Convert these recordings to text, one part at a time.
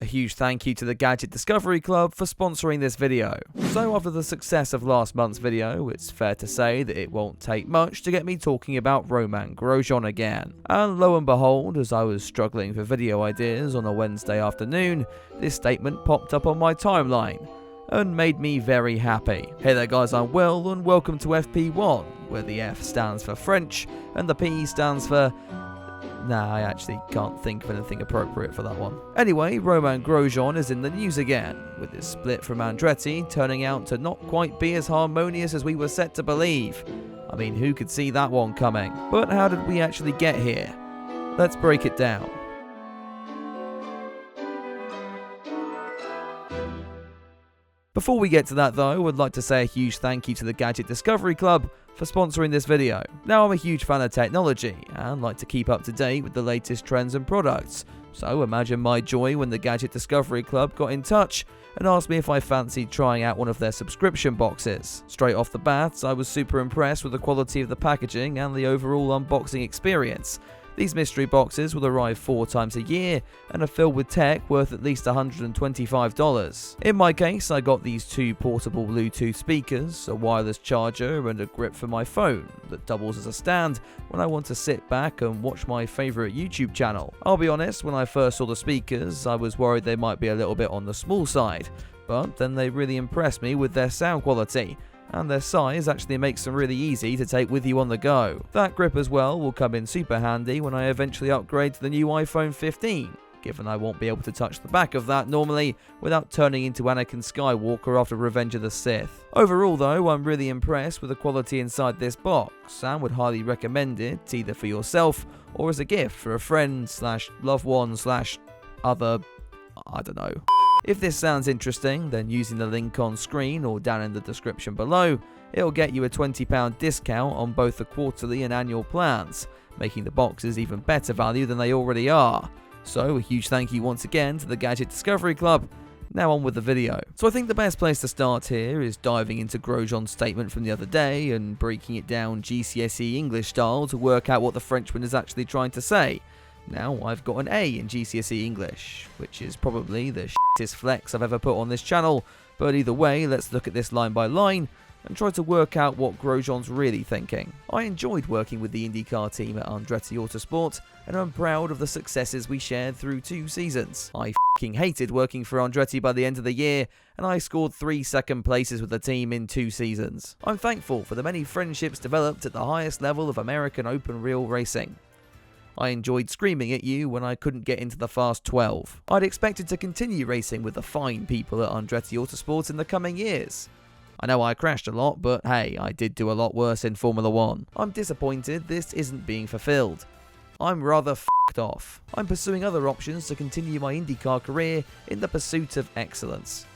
A huge thank you to the Gadget Discovery Club for sponsoring this video. So after the success of last month's video, it's fair to say that it won't take much to get me talking about Romain Grosjean again. And lo and behold, as I was struggling for video ideas on a Wednesday afternoon, this statement popped up on my timeline and made me very happy. Hey there guys, I'm Will and welcome to FP1, where the F stands for French and the P stands for... Nah, I actually can't think of anything appropriate for that one. Anyway, Romain Grosjean is in the news again, with his split from Andretti turning out to not quite be as harmonious as we were set to believe. I mean, who could see that one coming? But how did we actually get here? Let's break it down. Before we get to that though, I would like to say a huge thank you to the Gadget Discovery Club for sponsoring this video. Now, I'm a huge fan of technology and like to keep up to date with the latest trends and products, so imagine my joy when the Gadget Discovery Club got in touch and asked me if I fancied trying out one of their subscription boxes. Straight off the bat, I was super impressed with the quality of the packaging and the overall unboxing experience. These mystery boxes will arrive 4 times a year and are filled with tech worth at least $125. In my case, I got these 2 portable Bluetooth speakers, a wireless charger and a grip for my phone that doubles as a stand when I want to sit back and watch my favourite YouTube channel. I'll be honest, when I first saw the speakers, I was worried they might be a little bit on the small side, but then they really impressed me with their sound quality. And their size actually makes them really easy to take with you on the go. That grip as well will come in super handy when I eventually upgrade to the new iPhone 15, given I won't be able to touch the back of that normally without turning into Anakin Skywalker after Revenge of the Sith. Overall though, I'm really impressed with the quality inside this box and would highly recommend it either for yourself or as a gift for a friend / loved one / other, I don't know. If this sounds interesting, then using the link on screen or down in the description below, it'll get you a £20 discount on both the quarterly and annual plans, making the boxes even better value than they already are. So a huge thank you once again to the Gadget Discovery Club. Now on with the video. So I think the best place to start here is diving into Grosjean's statement from the other day and breaking it down GCSE English style to work out what the Frenchman is actually trying to say. Now, I've got an A in GCSE English, which is probably the shittest flex I've ever put on this channel, but either way, let's look at this line by line and try to work out what Grosjean's really thinking. I enjoyed working with the Indycar team at Andretti Autosport, and I'm proud of the successes we shared through 2 seasons. I f***ing hated working for Andretti by the end of the year, and I scored 3 second places with the team in 2 seasons. I'm thankful for the many friendships developed at the highest level of American open wheel racing. I enjoyed screaming at you when I couldn't get into the Fast 12. I'd expected to continue racing with the fine people at Andretti Autosport in the coming years. I know I crashed a lot, but hey, I did do a lot worse in Formula 1. I'm disappointed this isn't being fulfilled. I'm rather f***ed off. I'm pursuing other options to continue my IndyCar career in the pursuit of excellence.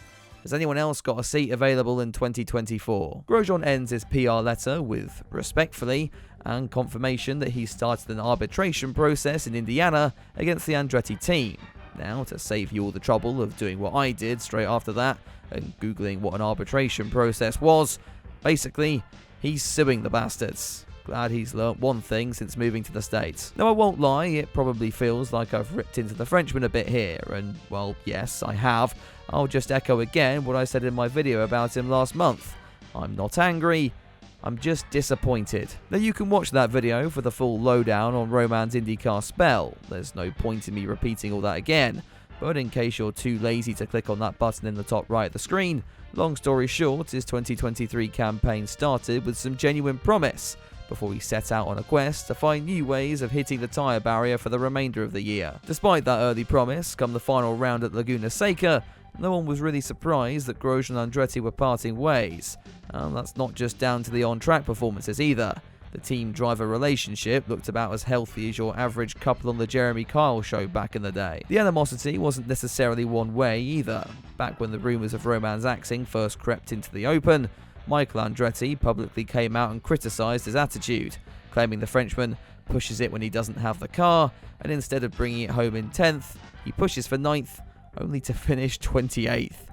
Has anyone else got a seat available in 2024? Grosjean ends his PR letter with respectfully and confirmation that he started an arbitration process in Indiana against the Andretti team. Now, to save you all the trouble of doing what I did straight after that and googling what an arbitration process was, basically, he's suing the bastards. Glad he's learnt one thing since moving to the States. Now, I won't lie, it probably feels like I've ripped into the Frenchman a bit here, and, well, yes, I have. I'll just echo again what I said in my video about him last month. I'm not angry, I'm just disappointed. Now, you can watch that video for the full lowdown on Romain's IndyCar spell. There's no point in me repeating all that again, but in case you're too lazy to click on that button in the top right of the screen, long story short, his 2023 campaign started with some genuine promise, before he set out on a quest to find new ways of hitting the tyre barrier for the remainder of the year. Despite that early promise, come the final round at Laguna Seca, no one was really surprised that Grosjean and Andretti were parting ways, and that's not just down to the on-track performances either. The team-driver relationship looked about as healthy as your average couple on the Jeremy Kyle show back in the day. The animosity wasn't necessarily one way either. Back when the rumours of Romain's axing first crept into the open, Michael Andretti publicly came out and criticised his attitude, claiming the Frenchman pushes it when he doesn't have the car, and instead of bringing it home in 10th, he pushes for 9th, only to finish 28th.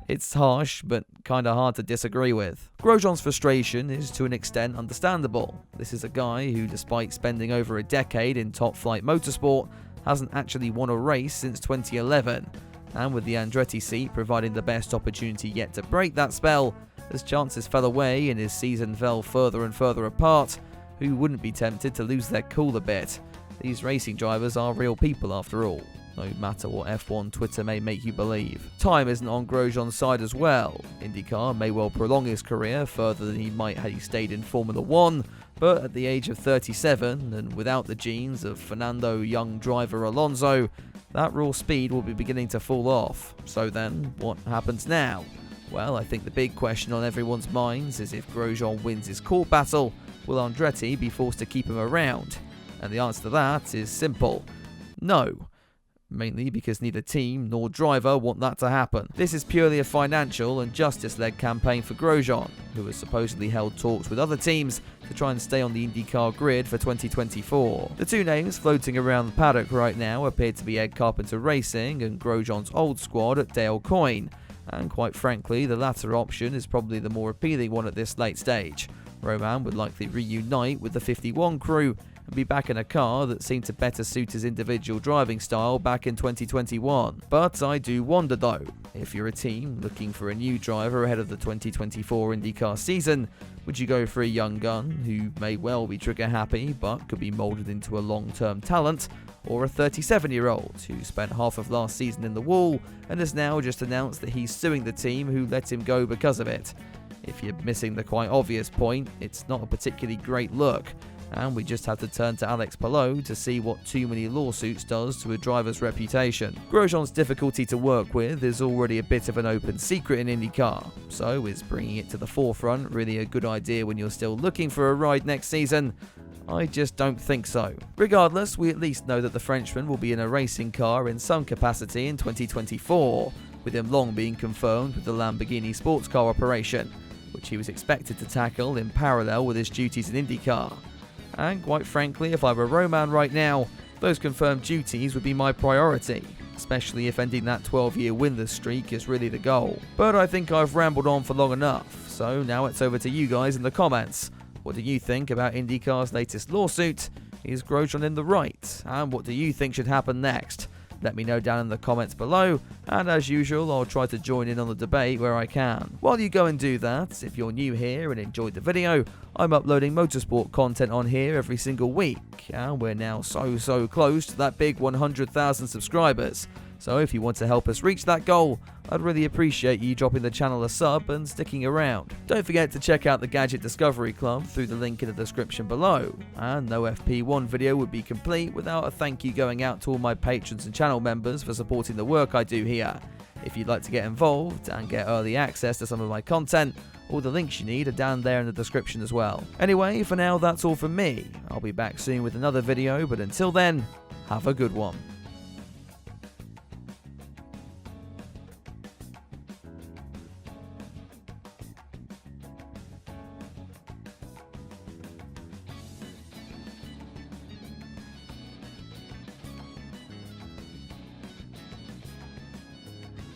It's harsh, but kinda hard to disagree with. Grosjean's frustration is to an extent understandable. This is a guy who, despite spending over a decade in top flight motorsport, hasn't actually won a race since 2011. and with the Andretti seat providing the best opportunity yet to break that spell, as chances fell away and his season fell further and further apart, who wouldn't be tempted to lose their cool a bit? These racing drivers are real people after all, no matter what F1 Twitter may make you believe. Time isn't on Grosjean's side as well. IndyCar may well prolong his career further than he might had he stayed in Formula 1, but at the age of 37, and without the genes of Fernando young driver Alonso, that raw speed will be beginning to fall off. So then, what happens now? Well, I think the big question on everyone's minds is if Grosjean wins his court battle, will Andretti be forced to keep him around? And the answer to that is simple: no. Mainly because neither team nor driver want that to happen. This is purely a financial and justice-led campaign for Grosjean, who has supposedly held talks with other teams to try and stay on the IndyCar grid for 2024. The two names floating around the paddock right now appear to be Ed Carpenter Racing and Grosjean's old squad at Dale Coyne, and quite frankly, the latter option is probably the more appealing one at this late stage. Romain would likely reunite with the 51 crew and be back in a car that seemed to better suit his individual driving style back in 2021. But I do wonder though, if you're a team looking for a new driver ahead of the 2024 IndyCar season, would you go for a young gun who may well be trigger happy but could be moulded into a long-term talent, or a 37-year-old who spent half of last season in the wall and has now just announced that he's suing the team who let him go because of it? If you're missing the quite obvious point, it's not a particularly great look, and we just have to turn to Alex Palou to see what too many lawsuits does to a driver's reputation. Grosjean's difficulty to work with is already a bit of an open secret in IndyCar, so is bringing it to the forefront really a good idea when you're still looking for a ride next season? I just don't think so. Regardless, we at least know that the Frenchman will be in a racing car in some capacity in 2024, with him long being confirmed with the Lamborghini sports car operation, which he was expected to tackle in parallel with his duties in IndyCar. And quite frankly, if I were Romain right now, those confirmed duties would be my priority, especially if ending that 12-year winless streak is really the goal. But I think I've rambled on for long enough, so now it's over to you guys in the comments. What do you think about IndyCar's latest lawsuit? Is Grosjean in the right? And what do you think should happen next? Let me know down in the comments below, and as usual, I'll try to join in on the debate where I can. While you go and do that, if you're new here and enjoyed the video, I'm uploading motorsport content on here every single week, and we're now so close to that big 100,000 subscribers. So if you want to help us reach that goal, I'd really appreciate you dropping the channel a sub and sticking around. Don't forget to check out the Gadget Discovery Club through the link in the description below, and no FP1 video would be complete without a thank you going out to all my patrons and channel members for supporting the work I do here. If you'd like to get involved and get early access to some of my content, all the links you need are down there in the description as well. Anyway, for now that's all from me. I'll be back soon with another video, but until then, have a good one.